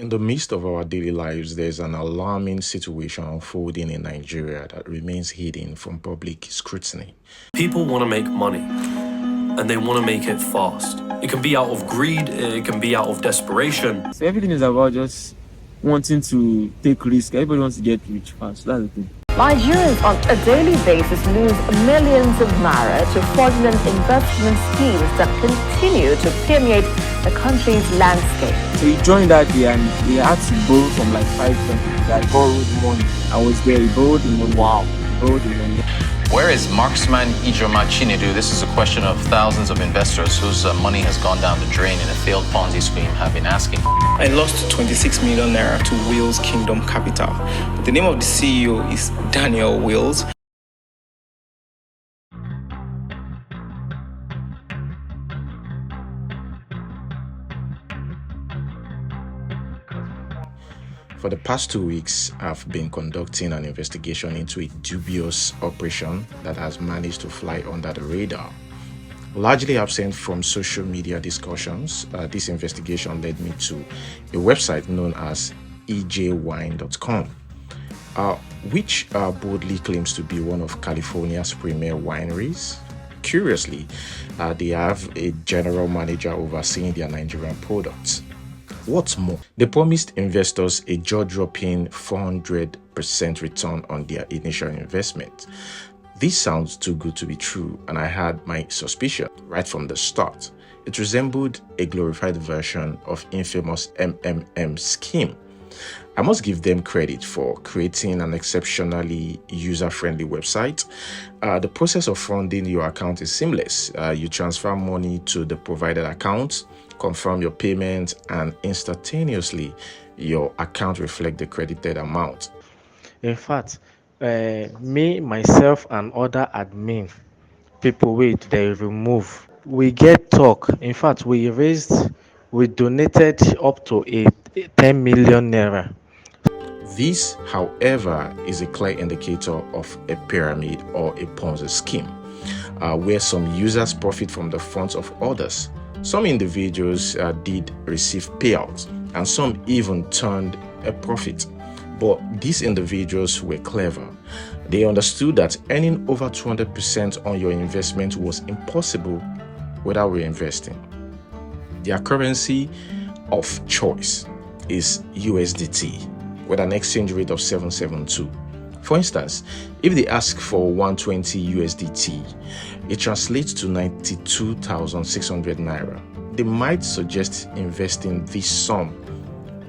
In the midst of our daily lives, there's an alarming situation unfolding in Nigeria that remains hidden from public scrutiny. People want to make money, and they want to make it fast. It can be out of greed, it can be out of desperation. So everything is about just wanting to take risk. Everybody wants to get rich fast. That's the thing. Nigerians on a daily basis lose millions of naira to fraudulent investment schemes that continue to permeate the country's landscape. So he joined that day and he had to borrow from like 5 countries. I borrowed money. I was there, he borrowed the money. Wow. He borrowed the money. Where is Marksman Ijoma Chinedu? This is a question of thousands of investors whose money has gone down the drain in a failed Ponzi scheme have been asking. I lost 26 million naira to Wills Kingdom Capital. But the name of the CEO is Daniel Wills. For the past 2 weeks, I've been conducting an investigation into a dubious operation that has managed to fly under the radar. Largely absent from social media discussions, this investigation led me to a website known as ejwine.com, which boldly claims to be one of California's premier wineries. Curiously, they have a general manager overseeing their Nigerian products. What's more, they promised investors a jaw-dropping 400% return on their initial investment. This sounds too good to be true, and I had my suspicion right from the start. It resembled a glorified version of infamous MMM scheme. I must give them credit for creating an exceptionally user-friendly website. The process of funding your account is seamless. You transfer money to the provided account, confirm your payment, and instantaneously your account reflects the credited amount. In fact, me, myself, and other admin people they remove. We get talk. In fact, we donated up to 10 million naira. This, however, is a clear indicator of a pyramid or a Ponzi scheme, where some users profit from the funds of others. Some individuals did receive payouts, and some even turned a profit. But these individuals were clever. They understood that earning over 200% on your investment was impossible without reinvesting. Their currency of choice is USDT, with an exchange rate of 772. For instance, if they ask for 120 USDT, it translates to 92,600 naira. They might suggest investing this sum,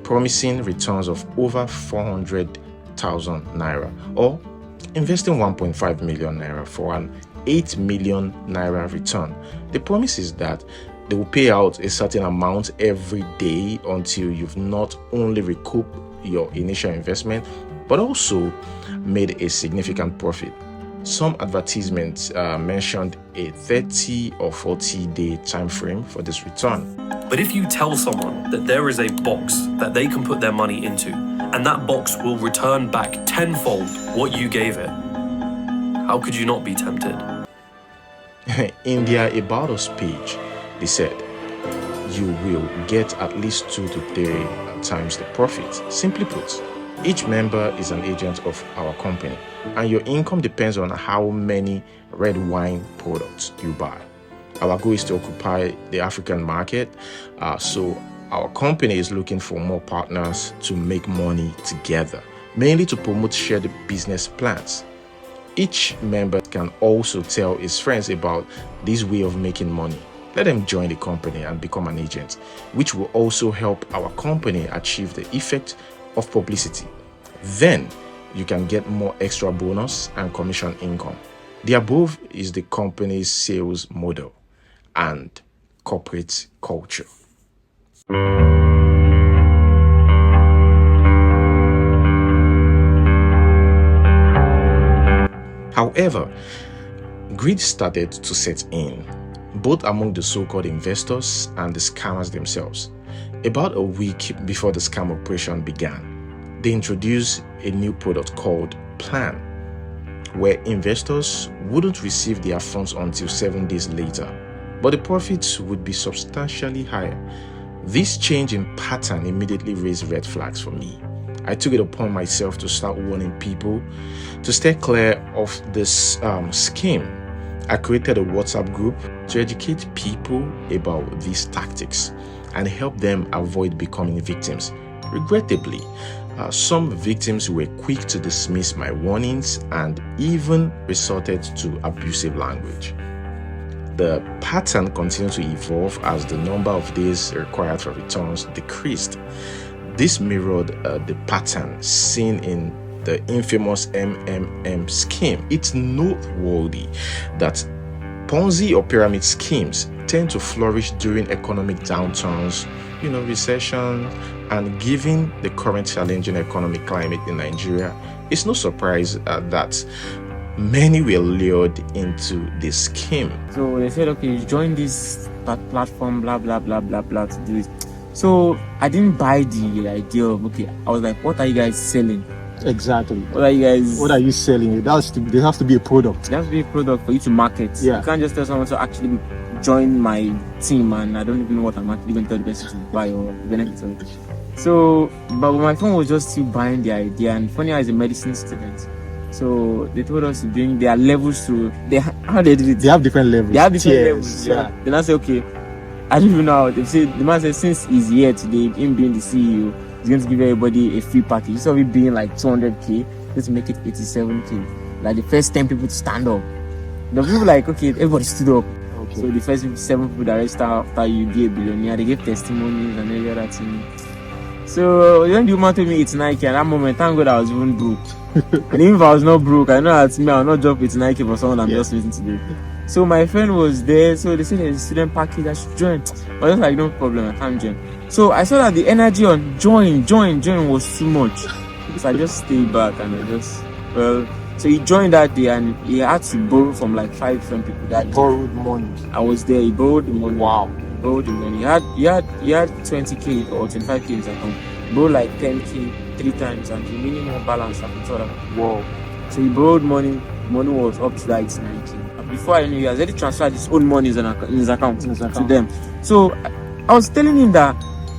promising returns of over 400,000 naira, or investing 1.5 million naira for an 8 million naira return. The promise is that they will pay out a certain amount every day until you've not only recouped your initial investment, but also made a significant profit. Some advertisements mentioned a 30 or 40-day time frame for this return. But if you tell someone that there is a box that they can put their money into, and that box will return back tenfold what you gave it, how could you not be tempted? In their About Us page, they said, you will get at least 2 to 3 times the profit. Simply put, each member is an agent of our company, and your income depends on how many red wine products you buy. Our goal is to occupy the African market, so our company is looking for more partners to make money together, mainly to promote shared business plans. Each member can also tell his friends about this way of making money. Let them join the company and become an agent, which will also help our company achieve the effect of publicity. Then you can get more extra bonus and commission income. The above is the company's sales model and corporate culture. However, greed started to set in, both among the so-called investors and the scammers themselves. About a week before the scam operation began, they introduced a new product called Plan, where investors wouldn't receive their funds until 7 days later, but the profits would be substantially higher. This change in pattern immediately raised red flags for me. I took it upon myself to start warning people to stay clear of this scheme. I created a WhatsApp group to educate people about these tactics and help them avoid becoming victims. Regrettably, some victims were quick to dismiss my warnings and even resorted to abusive language. The pattern continued to evolve as the number of days required for returns decreased. This mirrored the pattern seen in the infamous MMM scheme. It's noteworthy that Ponzi or pyramid schemes tend to flourish during economic downturns, recession, and given the current challenging economic climate in Nigeria, it's no surprise that many were lured into this scheme. So they said, okay, join this platform, blah, blah, blah, blah, blah, to do it. So I didn't buy the idea of, okay, I was like, what are you guys selling? Exactly. What are you selling? There has to be a product. There has to be a product for you to market. Yeah. You can't just tell someone to actually join my team and I don't even know what I'm actually going to tell the person to buy or benefit of it. So, but my phone was just still buying the idea. And funny, as a medicine student, so they told us to bring their levels to how they did it. They have different levels. They have different levels. Yeah. Then I say, okay, I don't even know how. They say the man said since he's here today, him being the CEO, he's going to give everybody a free package. Instead of it being like 200k, let's make it 87k. Like the first 10 people to stand up. The people like, okay, everybody stood up. Okay. So the first 7 people that register after you be a billionaire, they gave testimonies and every other thing. So when the woman told me it's Nike, at that moment, thank God I was even broke. And even if I was not broke, I know that me, I'll not drop it's Nike for someone I'm just listening to today. So my friend was there, so they said there's a student package, I should join. I was like, no problem, I can't join. So I saw that the energy on join was too much. So I just stayed back and so he joined that day and he had to borrow from like 5 different people that borrowed money. I was there, he borrowed the money. Wow. He borrowed the money. He had 20k or 25k in his account. He borrowed like 10k 3 times and the minimum balance I thought of. Wow. So he borrowed money was up to like 9k. Before I knew, he has already transferred his own money in his account to them. So I was telling him that,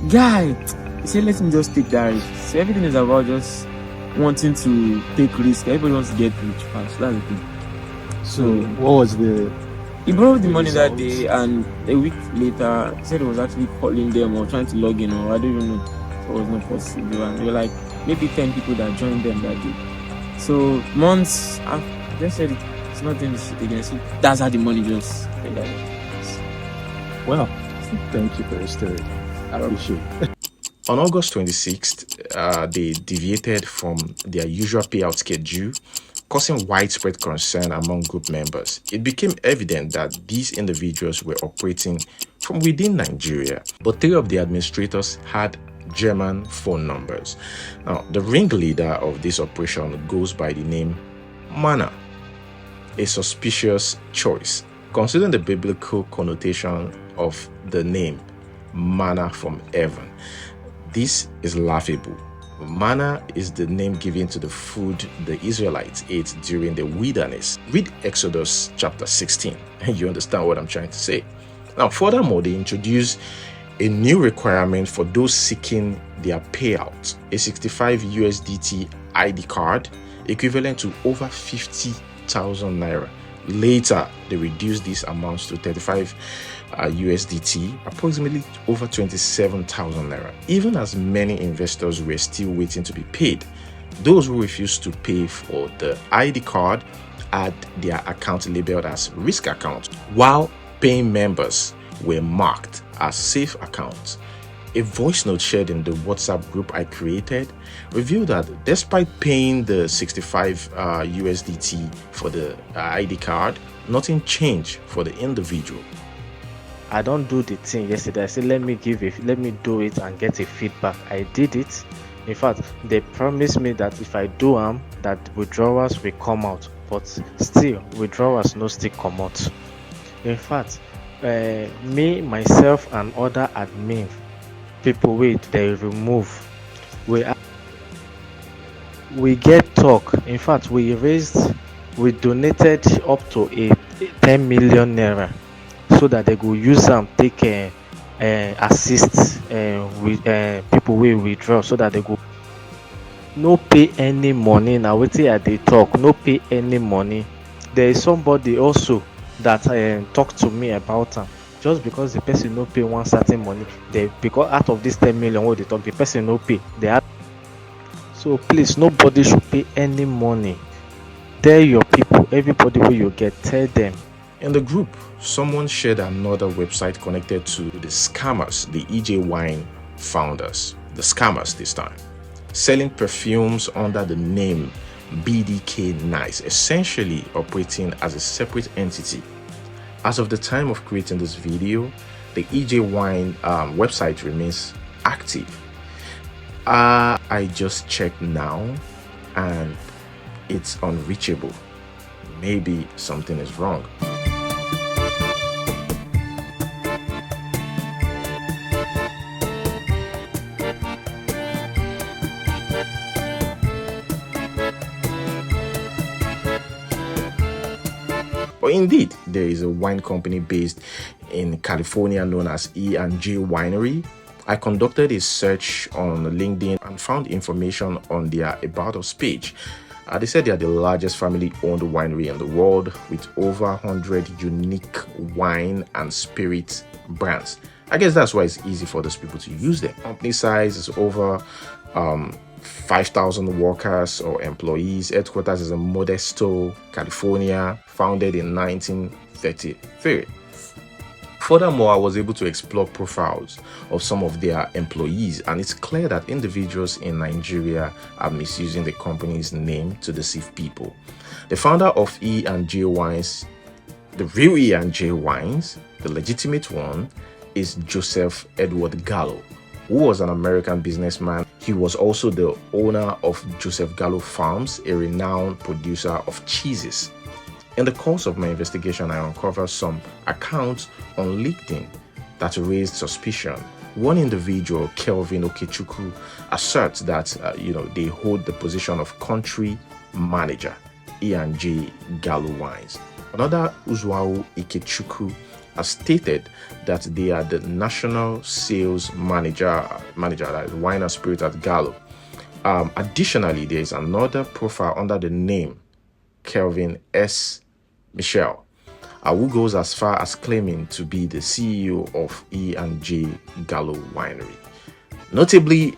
guy, he said, let him just take that risk. So everything is about just wanting to take risk. Everybody wants to get rich fast. That's the thing. So what was he borrowed the money that day, and a week later, he said he was actually calling them or trying to log in, or I don't even know. So it was not possible. And they were like maybe 10 people that joined them that day. So months after, they said it's not doing this shit again. So that's how the money just went out. Well, thank you for your story. I appreciate it. On August 26th, they deviated from their usual payout schedule, causing widespread concern among group members. It became evident that these individuals were operating from within Nigeria, but 3 of the administrators had German phone numbers. Now, the ringleader of this operation goes by the name Mana, a suspicious choice, considering the biblical connotation of the name manna from heaven. This is laughable. Manna is the name given to the food the Israelites ate during the wilderness. Read Exodus chapter 16 and you understand what I'm trying to say. Now, furthermore, they introduce a new requirement for those seeking their payout, a 65 USDT ID card equivalent to over 50,000 naira. Later, they reduced these amounts to 35 USDT, approximately over 27,000 naira. Even as many investors were still waiting to be paid, those who refused to pay for the ID card had their account labeled as risk account, while paying members were marked as safe accounts. A voice note shared in the WhatsApp group I created revealed that despite paying the 65 USDT for the ID card, nothing changed for the individual. I don't do the thing yesterday. I said let me do it and get a feedback. I did it. In fact, they promised me that if I do that withdrawals will come out, but still withdrawals no still come out. In fact, me, myself, and other admin people they remove. We get talk. In fact, we donated up to 10 million naira so that they go use them take assist with people wey withdraw so that they go no pay any money. Na wetin I dey talk, no pay any money. There is somebody also that talk to me about am. Just because the person no pay one certain money, because out of this 10 million wey dey talk, the person no pay, they add. So please, nobody should pay any money. Tell your people, everybody wey you get, tell them. In the group, someone shared another website connected to the scammers, the EJ Wine founders, the scammers this time, selling perfumes under the name BDK Nice, essentially operating as a separate entity. As of the time of creating this video, the EJ Wine website remains active. I just checked now and it's unreachable. Maybe something is wrong. But indeed, there is a wine company based in California known as E&J Winery. I conducted a search on LinkedIn and found information on their About Us page. They said they are the largest family-owned winery in the world with over 100 unique wine and spirit brands. I guess that's why it's easy for those people to use them. Company size is over 5,000 workers or employees. Headquarters is in Modesto, California, founded in 1933. Furthermore, I was able to explore profiles of some of their employees, and it's clear that individuals in Nigeria are misusing the company's name to deceive people. The founder of E&J Wines, the real E&J Wines, the legitimate one, is Joseph Edward Gallo, who was an American businessman. He was also the owner of Joseph Gallo Farms, a renowned producer of cheeses. In the course of my investigation, I uncovered some accounts on LinkedIn that raised suspicion. One individual, Kelvin Okechukwu, asserts that they hold the position of country manager, E&J Gallo Wines. Another, Uzwao Ikechukwu, has stated that they are the national sales manager that is wine and spirit at Gallo. Additionally, there is another profile under the name Kelvin S. Michelle, who goes as far as claiming to be the CEO of E&J Gallo Winery. Notably,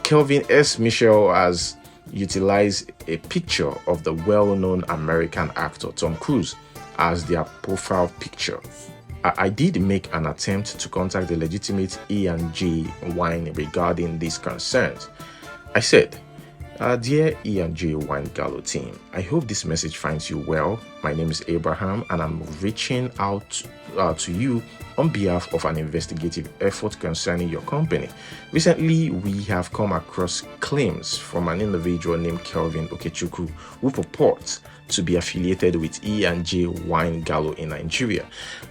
Kelvin S. Michelle has utilized a picture of the well-known American actor Tom Cruise as their profile picture. I did make an attempt to contact the legitimate E&J Wine regarding these concerns. I said, Dear E&J Wine Gallo team, I hope this message finds you well. My name is Abraham and I'm reaching out to you on behalf of an investigative effort concerning your company. Recently, we have come across claims from an individual named Kelvin Okechukwu who purports to be affiliated with E&J Wine Gallo in Nigeria.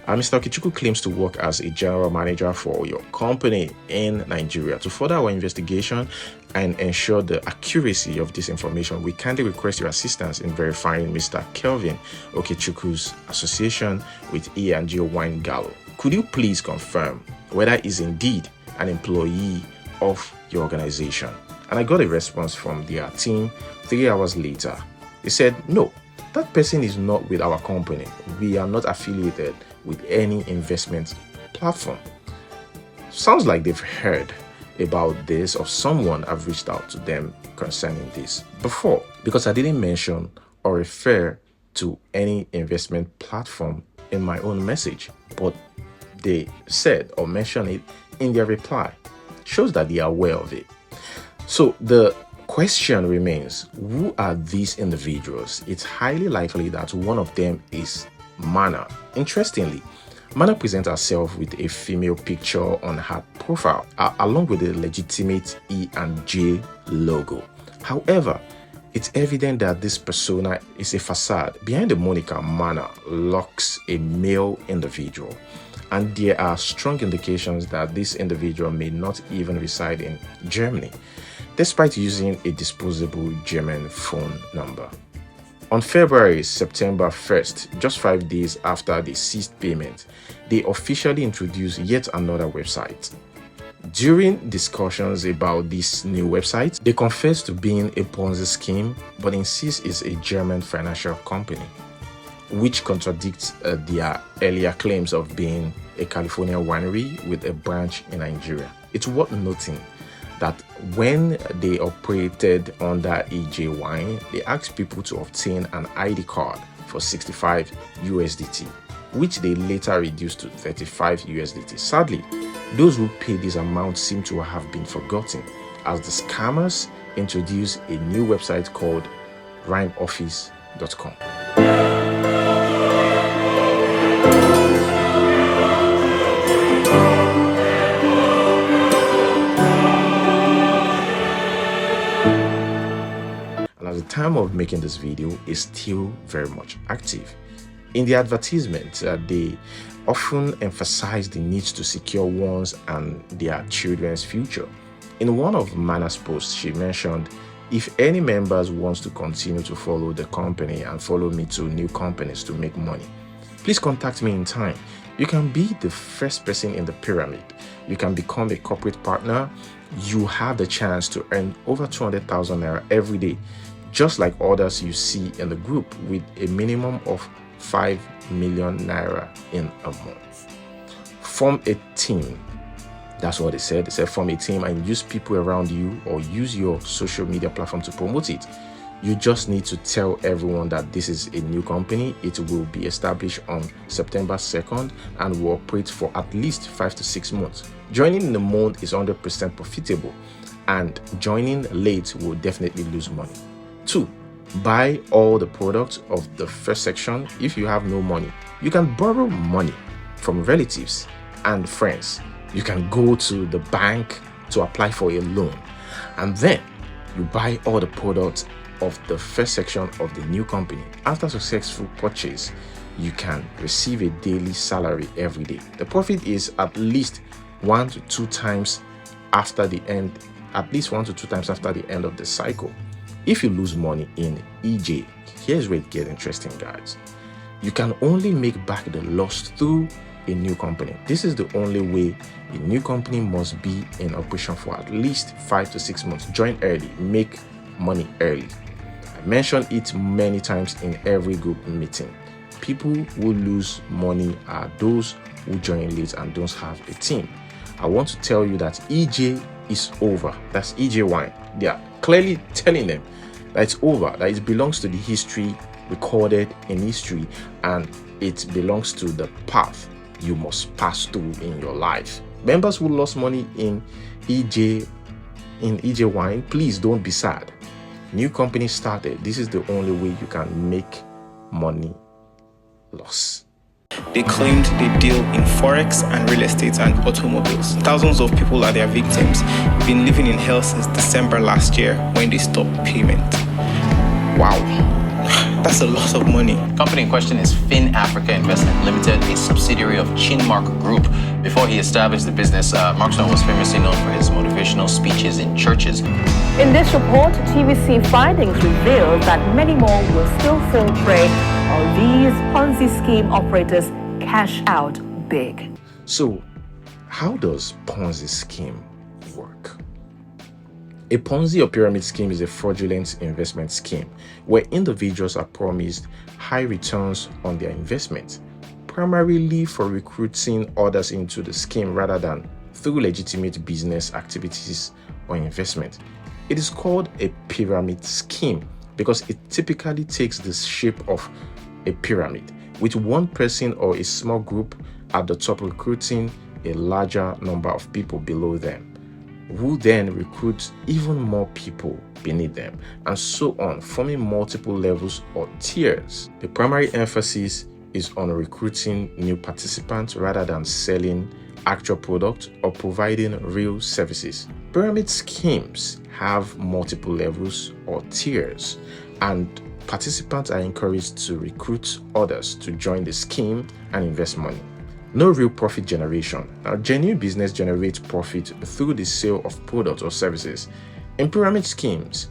Mr. Okechukwu claims to work as a general manager for your company in Nigeria. To further our investigation and ensure the accuracy of this information, we kindly request your assistance in verifying Mr. Kelvin Okechukwu's association with E&J Wine Gallo. Could you please confirm whether he's indeed an employee of your organization? And I got a response from their team 3 hours later. They said, no, that person is not with our company. We are not affiliated with any investment platform. Sounds like they've heard about this or someone have reached out to them concerning this before, because I didn't mention or refer to any investment platform in my own message, but they said or mentioned it in their reply. Shows that they are aware of it. So the question remains, who are these individuals? It's highly likely that one of them is Mana. Interestingly, Mana presents herself with a female picture on her profile, along with the legitimate E&J logo. However, it's evident that this persona is a facade. Behind the moniker Mana lurks a male individual, and there are strong indications that this individual may not even reside in Germany, despite using a disposable German phone number. On September 1st, just 5 days after they ceased payment, they officially introduced yet another website. During discussions about this new website, they confess to being a Ponzi scheme but insist it's a German financial company, which contradicts their earlier claims of being a California winery with a branch in Nigeria. It's worth noting that when they operated under EJ Wine, they asked people to obtain an ID card for 65 USDT, which they later reduced to 35 USDT. Sadly, those who paid this amount seem to have been forgotten, as the scammers introduced a new website called rhymeoffice.com. And at the time of making this video, is still very much active. In the advertisement, they often emphasize the need to secure one's and their children's future. In one of Mana's posts, she mentioned, if any members wants to continue to follow the company and follow me to new companies to make money, please contact me in time. You can be the first person in the pyramid. You can become a corporate partner. You have the chance to earn over 200,000 naira every day, just like others you see in the group, with a minimum of 5 million naira in a month. Form a team. That's what they said. They said form a team and use people around you, or use your social media platform to promote it. You just need to tell everyone that this is a new company. It will be established on September 2nd and will operate for at least 5 to 6 months. Joining in the month is 100% profitable, and joining late will definitely lose money. 2. Buy all the products of the first section. If you have no money, you can borrow money from relatives and friends. You can go to the bank to apply for a loan, and then you buy all the products of the first section of the new company. After successful purchase, you can receive a daily salary every day. The profit is at least 1 to 2 times after the end, of the cycle. If you lose money in EJ, here's where it gets interesting, guys. You can only make back the loss through a new company. This is the only way. A new company must be in operation for at least 5 to 6 months. Join early, make money early. I mentioned it many times in every group meeting. People who lose money are those who join late and don't have a team. I want to tell you that EJ is over. That's EJ Wine. They are clearly telling them that it's over, that it belongs to the history recorded in history, and it belongs to the path you must pass through in your life. Members who lost money in EJ Wine, please don't be sad. New company started. This is the only way you can make money loss. They claimed they deal in forex and real estate and automobiles. Thousands of people are their victims. Been living in hell since December last year when they stopped payment. Wow, that's a lot of money. Company in question is Fin Africa Investment Limited, a subsidiary of Chinmark Group. Before he established the business, Markson was famously known for his motivational speeches in churches. In this report, TVC findings reveal that many more will still fall prey while these Ponzi scheme operators cash out big. So, how does Ponzi scheme work? A Ponzi or pyramid scheme is a fraudulent investment scheme where individuals are promised high returns on their investment, primarily for recruiting others into the scheme rather than through legitimate business activities or investment. It is called a pyramid scheme because it typically takes the shape of a pyramid, with one person or a small group at the top recruiting a larger number of people below them, who then recruit even more people beneath them, and so on, forming multiple levels or tiers. The primary emphasis is on recruiting new participants rather than selling actual products or providing real services. Pyramid schemes have multiple levels or tiers, and participants are encouraged to recruit others to join the scheme and invest money. No real profit generation. Now, genuine business generates profit through the sale of products or services. In pyramid schemes,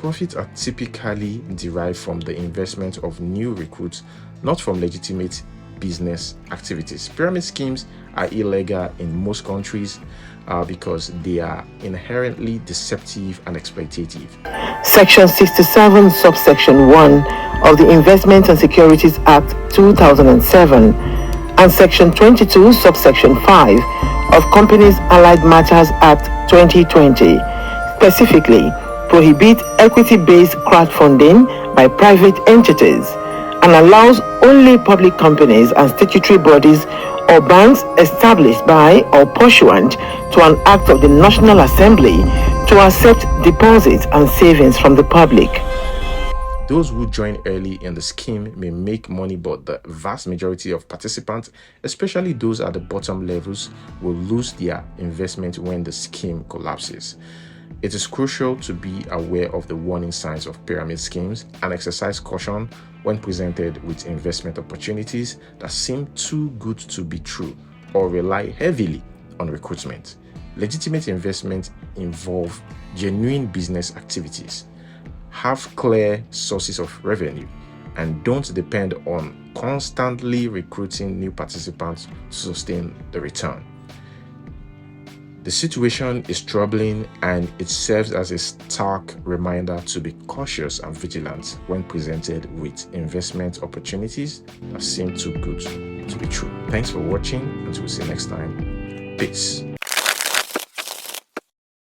profits are typically derived from the investment of new recruits, not from legitimate business activities. Pyramid schemes are illegal in most countries because they are inherently deceptive and exploitative. Section 67, subsection 1 of the Investment and Securities Act 2007 and Section 22, subsection 5 of Companies Allied Matters Act 2020 specifically prohibit equity-based crowdfunding by private entities and allows only public companies and statutory bodies or banks established by or pursuant to an act of the National Assembly to accept deposits and savings from the public. Those who join early in the scheme may make money, but the vast majority of participants, especially those at the bottom levels, will lose their investment when the scheme collapses. It is crucial to be aware of the warning signs of pyramid schemes and exercise caution when presented with investment opportunities that seem too good to be true or rely heavily on recruitment. Legitimate investments involve genuine business activities, have clear sources of revenue, and don't depend on constantly recruiting new participants to sustain the return. The situation is troubling, and it serves as a stark reminder to be cautious and vigilant when presented with investment opportunities that seem too good to be true. Thanks for watching. Until we see you next time. Peace.